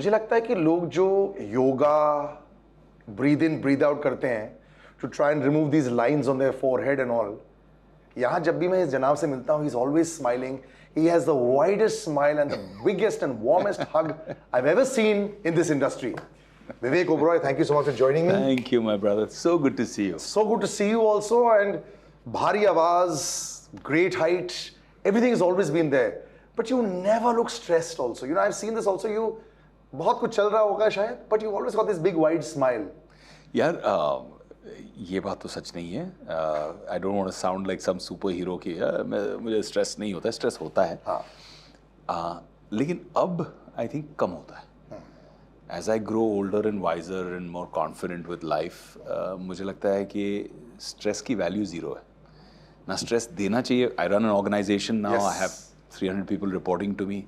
मुझे लगता है कि लोग जो yoga breathe in breathe out करते हैं to try and remove these lines on their forehead and all, यहाँ जब भी मैं इस जनाब से मिलता हूँ, he is always smiling. He has the widest smile and the biggest and warmest hug I've ever seen in this industry. Vivek Oberoi, thank you so much for joining me. Thank you, my brother. So good to see you. So good to see you also. And bhari awaz, great height, everything has always been there. But you never look stressed also. You know, I've seen this also. You, बहुत कुछ चल रहा होगा शायद, but you've always got this big wide smile. यार ये बात तो सच नहीं है. I don't want to sound like some superhero की मुझे स्ट्रेस नहीं होता है. स्ट्रेस होता है. लेकिन अब आई थिंक कम होता है. As I grow older and wiser and more confident with life, मुझे लगता है कि स्ट्रेस की वैल्यू ज़ीरो है. ना स्ट्रेस देना चाहिए. I run an organisation now. I have 300 people reporting to me.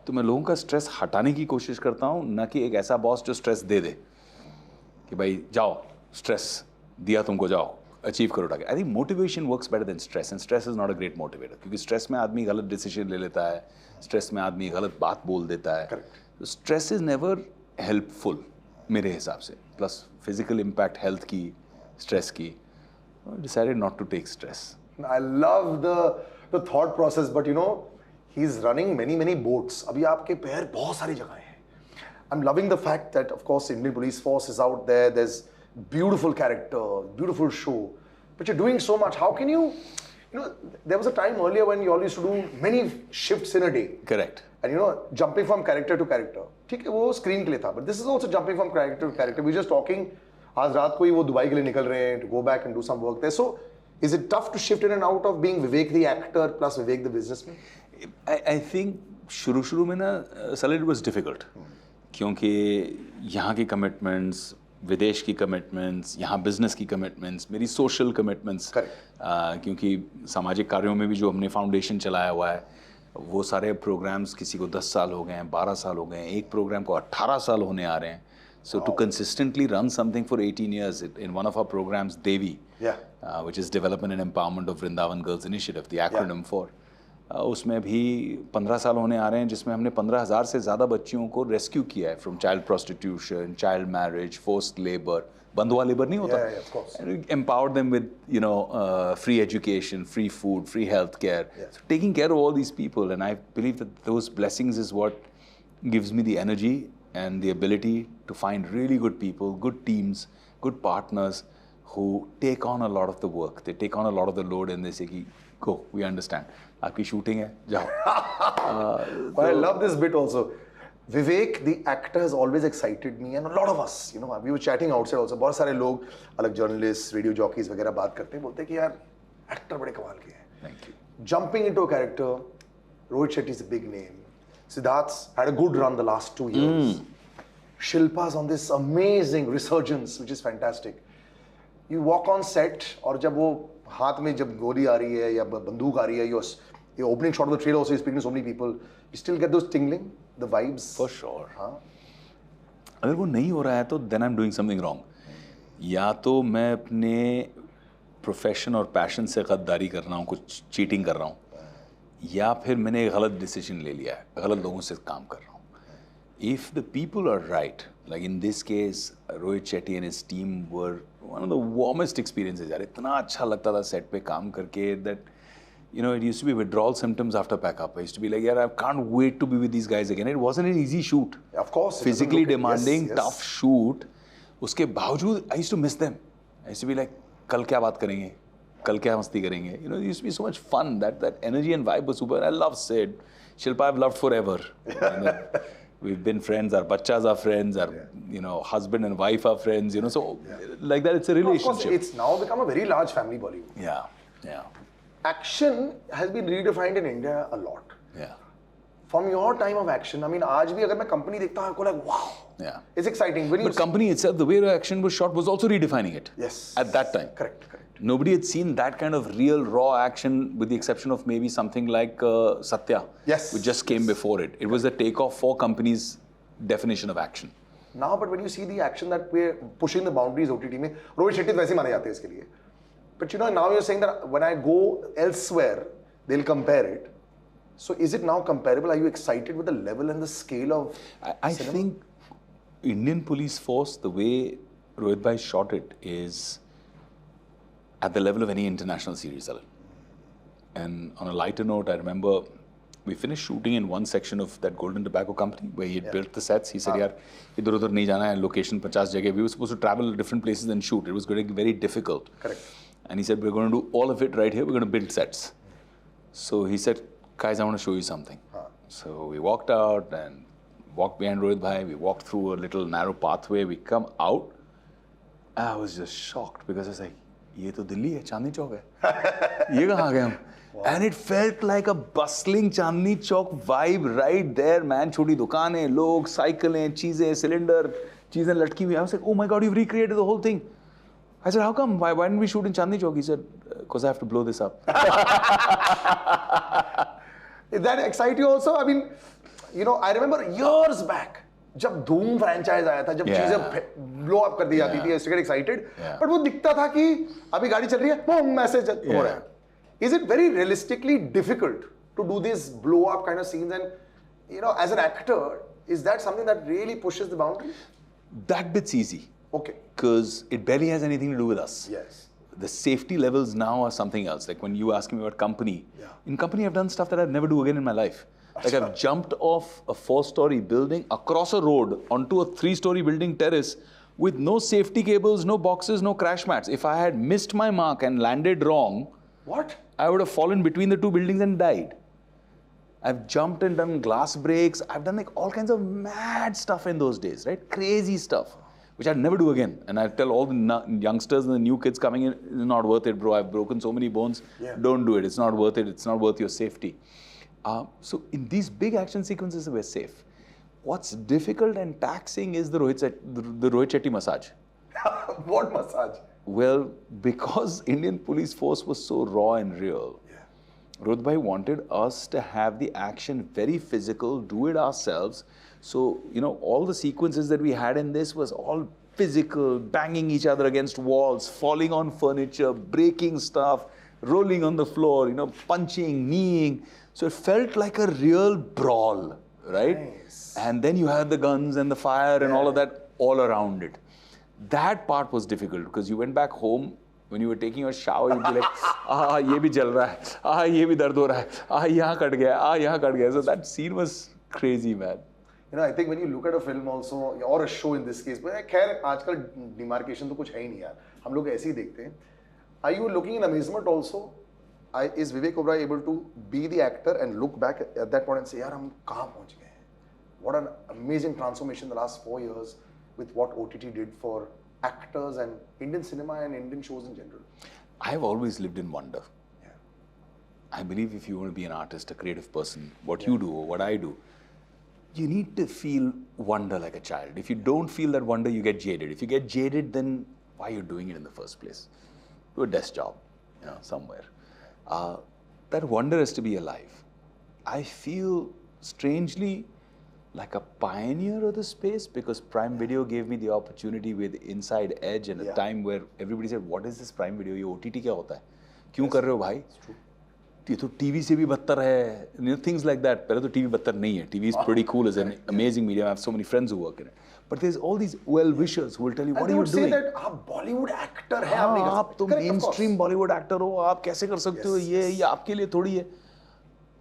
तो मैं लोगों का स्ट्रेस हटाने की कोशिश करता हूँ, ना कि एक ऐसा बॉस जो स्ट्रेस दे दे कि भाई जाओ, स्ट्रेस दिया तुमको, जाओ अचीव करो target. I think motivation works better than stress, and stress is not a great motivator. क्योंकि स्ट्रेस में आदमी गलत डिसीजन ले लेता है, स्ट्रेस में आदमी गलत बात बोल देता है. स्ट्रेस इज नेवर हेल्पफुल मेरे हिसाब से. प्लस फिजिकल इम्पैक्ट हेल्थ की, स्ट्रेस की. Decided not to take stress. I love the thought process, but you know he is running many boats. अभी आपके पैर बहुत सारी जगह हैं. I am loving the fact that of course Indian police force is out there. There is beautiful character, beautiful show, but you're doing so much. How can you know, there was a time earlier when you all used to do many shifts in a day. Correct. And you know, jumping from character to character. ठीक है, वो screen के लिए था, but this is also jumping from character to character. We're just talking, आज रात को ही वो दुबई के लिए निकल रहे हैं to go back and do some work there. So, is it tough to shift in and out of being Vivek the actor plus Vivek the businessman? I think शुरू में ना it was difficult. क्योंकि यहाँ की commitments, विदेश की commitments, यहाँ business की कमिटमेंट्स, मेरी सोशल कमिटमेंट्स, क्योंकि सामाजिक कार्यों में भी जो हमने फाउंडेशन चलाया हुआ है, वो सारे प्रोग्राम्स किसी को 10 साल हो गए हैं, 12 साल हो गए हैं, एक प्रोग्राम को 18 साल होने आ रहे हैं. So to consistently run something for 18 years in one of our programs Devi, which is development and empowerment of Vrindavan girls initiative, the acronym for, उसमें भी 15 साल होने आ रहे हैं, जिसमें हमने 15,000 से ज़्यादा बच्चियों को रेस्क्यू किया है from child prostitution, child marriage, forced labour. बंधुआ लेबर नहीं होता. Empower them with you know free education, free food, free health care, taking care of all these people. And I believe that those blessings is what gives me the energy and the ability to find really good people, good teams, good partners who take on a lot of the work. They take on a lot of the load and they say, go, we understand. आपकी shooting है, जाओ. But I love this bit also. Vivek, the actor, has always excited me and a lot of us. You know, we were chatting outside also. बहुत सारे लोग, अलग journalists, radio jockeys वगैरह बात करते हैं, बोलते हैं कि यार actor बड़े कमाल के हैं. Thank you. Jumping into a character, Rohit Shetty is a big name. Siddharth's had a good run the last 2 years. Shilpa's on this amazing resurgence, which is fantastic. You walk on set, और जब वो हाथ में जब गोली आ रही है या बंदूक आ रही है, your opening shot of the trailer also is speaking to so many people. You still get those tingling, the vibes. For sure. हाँ. अगर वो नहीं हो रहा है तो then I'm doing something wrong. या तो मैं अपने प्रोफेशन और पैशन से गद्दारी कर रहा हूँ, कुछ चीटिंग कर रहा हूँ, या फिर मैंने एक गलत डिसीजन ले लिया है, गलत लोगों से काम कर रहा हूँ. If the people are right, like in this case, Rohit Shetty and his team were one of the warmest experiences. यार इतना अच्छा लगता था सेट पे काम करके that you know it used to be withdrawal symptoms after pack up. I used to be like, यार I can't wait to be with these guys again. It wasn't an easy shoot. Of course. Physically demanding, tough shoot. उसके बावजूद I used to miss them. I used to be like, कल क्या बात करेंगे? कल क्या मस्ती करेंगे? You know, it used to be so much fun. That energy and vibe was super. I love Sid. Shilpa I've loved forever. We've been friends. Our bachas are friends. Our you know husband and wife are friends. You know, so like that, it's a relationship. Of course, it's now become a very large family Bollywood. Yeah. Action has been redefined in India a lot. Yeah. From your time of action, I mean, आज भी अगर मैं company देखता हूँ, I'm like, wow. Yeah. It's exciting. When But company itself, the way the action was shot was also redefining it. Yes. At that time. Correct. Nobody had seen that kind of real raw action, with the exception of maybe something like Satya. Yes. Which just came before it. It was the takeoff for companies' definition of action. Now, but when you see the action that we're pushing the boundaries OTT में, Rohit Shetty वैसे माने जाते हैं इसके लिए. But you know, now you're saying that when I go elsewhere, they'll compare it. So is it now comparable? Are you excited with the level and the scale of I cinema? think Indian police force, the way Rohit bhai shot it is at the level of any international series. And on a lighter note, I remember we finished shooting in one section of that Golden Tobacco company where he had built the sets. He said, "Yaar, idhar-udhar nahi jana hai, location 50 jagah." We were supposed to travel to different places and shoot. It was going to be very difficult. Correct. And he said, "We're going to do all of it right here. We're going to build sets." So he said, "Guys, I want to show you something." So we walked out and walked behind Rohit bhai. We walked through a little narrow pathway. We come out. I was just shocked because I was like, "Ye to Delhi hai, Chandni Chowk hai. Ye kahan aa gaye hum?" And it felt like a bustling Chandni Chowk vibe right there, man. Choti dukanein, log, cyclein, cheezein, cylinder, cheezein latki hui. I was like, "Oh my God, you've recreated the whole thing." I said, "How come? Why didn't we shoot in Chandni Chowk?" He said, "Because I have to blow this up." Did that excite you also? I mean, you know, I remember years back, जब धूम franchise आया था, जब चीजें blow up कर दी जाती थी, I used to get excited. But वो दिखता था कि अभी गाड़ी चल रही है, boom, message हो रहा है. Is it very realistically difficult to do these blow up kind of scenes? And you know, as an actor, is that something that really pushes the boundary? That bit's easy. Okay. Because it barely has anything to do with us. Yes. The safety levels now are something else. Like when you ask me about company, in company I've done stuff that I'd never do again in my life. Like I've jumped off a 4-story building across a road onto a 3-story building terrace with no safety cables, no boxes, no crash mats. If I had missed my mark and landed wrong, what? I would have fallen between the two buildings and died. I've jumped and done glass breaks. I've done like all kinds of mad stuff in those days, right? Crazy stuff, which I'd never do again. And I tell all the youngsters and the new kids coming in, it's not worth it, bro. I've broken so many bones. Don't do it. It's not worth it. It's not worth your safety. So in these big action sequences, we're safe. What's difficult and taxing is the Rohit Shetty massage. What massage? Well, because Indian police force was so raw and real, Rohit bhai wanted us to have the action very physical, do it ourselves. So, you know, all the sequences that we had in this was all physical, banging each other against walls, falling on furniture, breaking stuff, rolling on the floor, you know, punching, kneeing. So it felt like a real brawl, right? Nice. And then you had the guns and the fire and all of that all around it. That part was difficult because you went back home, when you were taking your shower, you'd be like, ye bhi jal raha hai, ye bhi dard ho raha hai, yahan kat gaya, yahan kat gaya. So that scene was crazy, man. You know, I think when you look at a film also, or a show in this case, but खैर आजकल demarcation तो कुछ है ही नहीं यार, हम लोग ऐसे ही देखते हैं. Are you looking in amazement also? Is Vivek Oberoi able to be the actor and look back at that point and say, यार हम कहाँ पहुँच गए हैं? What an amazing transformation the last 4 years with what OTT did for actors and Indian cinema and Indian shows in general. I've always lived in wonder. I believe if you want to be an artist, a creative person, what you do or what I do, you need to feel wonder like a child. If you don't feel that wonder, you get jaded. If you get jaded, then why are you doing it in the first place? Do a desk job, you know, somewhere. That wonder has to be alive. I feel strangely like a pioneer of the space because Prime Video gave me the opportunity with Inside Edge and a time where everybody said, what is this Prime Video? ये OTT क्या होता है? क्यों कर रहे हो भाई? ये तो TV से भी बदतर है. You know, things like that. पहले तो TV बदतर नहीं है. TV is pretty cool. It's an amazing medium. I have so many friends who work in it. But there's all these well-wishers who will tell you, what are you doing? And they would say that आप Bollywood actor है, आप नहीं कर सकते. आप तो mainstream Bollywood actor हो, आप कैसे कर सकते हो? ये आपके लिए थोड़ी है.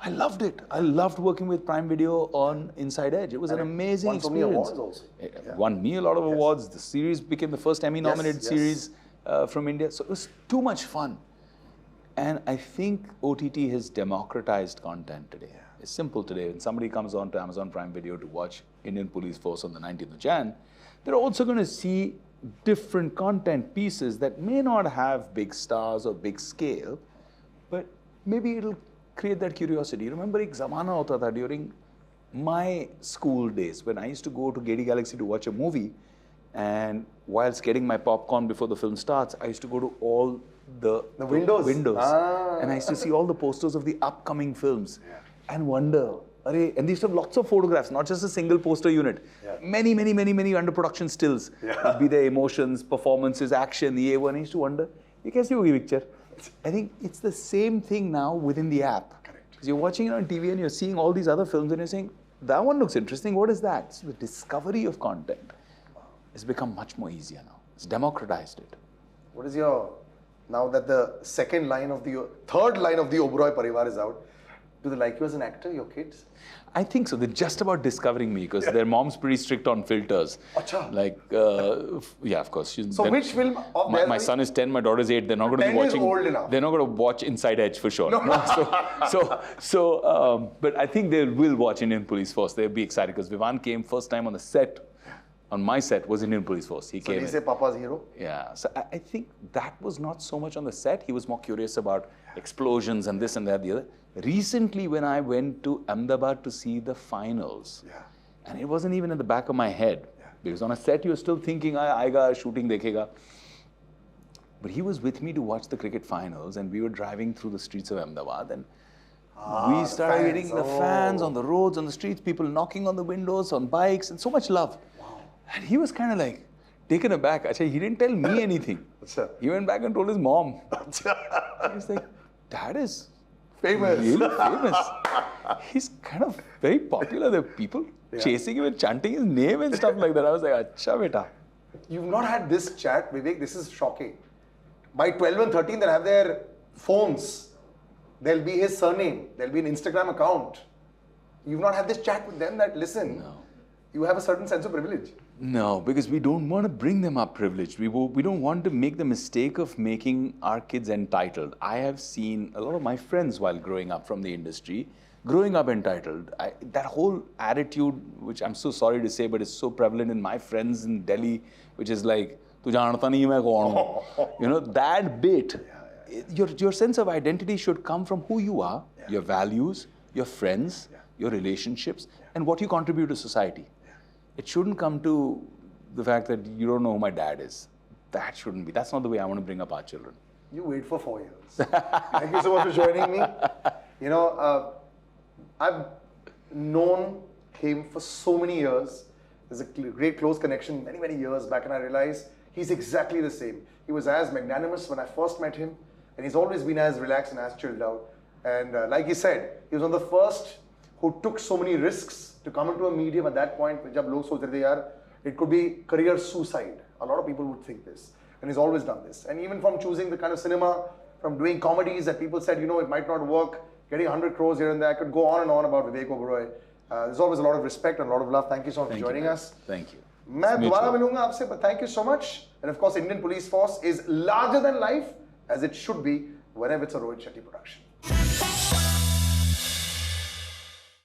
I loved it. I loved working with Prime Video on Inside Edge. It was an amazing experience. Won so many awards also. It won me a lot of awards. The series became the first Emmy-nominated series from India. So it was too much fun. And I think OTT has democratized content today. It's simple today. When somebody comes on to Amazon Prime Video to watch Indian Police Force on the 19th of Jan, they're also going to see different content pieces that may not have big stars or big scale, but maybe it'll create that curiosity. Remember, ek zamana hota tha during my school days when I used to go to Gedi Galaxy to watch a movie, and whilst getting my popcorn before the film starts, I used to go to all the windows. And I used to see all the posters of the upcoming films and wonder, and they used to have lots of photographs, not just a single poster unit. Many under production stills. Would be their emotions, performances, action, the A1. I used to wonder, ye kaisi hogi picture? I think it's the same thing now within the app. Because you're watching it on TV and you're seeing all these other films and you're saying, that one looks interesting, what is that? It's the discovery of content. it's become much more easier now. It's democratized it. What is your, now that the third line of the Oberoi Parivar is out, do they like you as an actor, your kids? I think so. They're just about discovering me because their mom's pretty strict on filters. Acha. Like, yeah, of course. So which film of my son is 10, my daughter is 8. They're not going to be watching. 10 is old enough. They're not going to watch Inside Edge for sure. No. But I think they will watch Indian Police Force. They'll be excited because Vivan came first time on the set. On my set was Indian Police Force. He came. So he say Papa's hero. Yeah. So I think that was not so much on the set. He was more curious about explosions and this and that, the other. Recently, when I went to Ahmedabad to see the finals, and it wasn't even in the back of my head, because on a set you're still thinking, "Aayega, shooting dekhega." But he was with me to watch the cricket finals, and we were driving through the streets of Ahmedabad, and we started getting the fans on the roads, on the streets, people knocking on the windows, on bikes, and so much love. Wow. And he was kind of like taken aback. He didn't tell me anything. He went back and told his mom. He was like, "Dad is famous. Really famous. He's kind of very popular. There are people chasing him and chanting his name and stuff like that." I was like, "Acha beta." You've not had this chat, Vivek. This is shocking. By 12 and 13, they'll have their phones. There'll be his surname. There'll be an Instagram account. You've not had this chat with them that, listen, you have a certain sense of privilege. No, because we don't want to bring them up privileged. We don't want to make the mistake of making our kids entitled. I have seen a lot of my friends while growing up from the industry, growing up entitled. That whole attitude, which I'm so sorry to say, but is so prevalent in my friends in Delhi, which is like, "Tu jaanta nahi main kaun hu." You know, that bit. Your sense of identity should come from who you are, your values, your friends, your relationships, and what you contribute to society. It shouldn't come to the fact that you don't know who my dad is. That shouldn't be. That's not the way I want to bring up our children. You wait for 4 years. Thank you so much for joining me. You know, I've known him for so many years. There's a great close connection many, many years back, and I realized he's exactly the same. He was as magnanimous when I first met him, and he's always been as relaxed and as chilled out. And like he said, he was one of the first who took so many risks to come into a medium at that point, when लोग सोच रहे थे यार, it could be career suicide. A lot of people would think this. And he's always done this. And even from choosing the kind of cinema, from doing comedies that people said, you know, it might not work, getting 100 crores here and there. I could go on and on about Vivek Oberoi. There's always a lot of respect and a lot of love. Thank you so much for joining us. Thank you. मैं दोबारा मिलूंगा आपसे, but thank you so much. And of course, Indian Police Force is larger than life, as it should be whenever it's a Rohit Shetty production.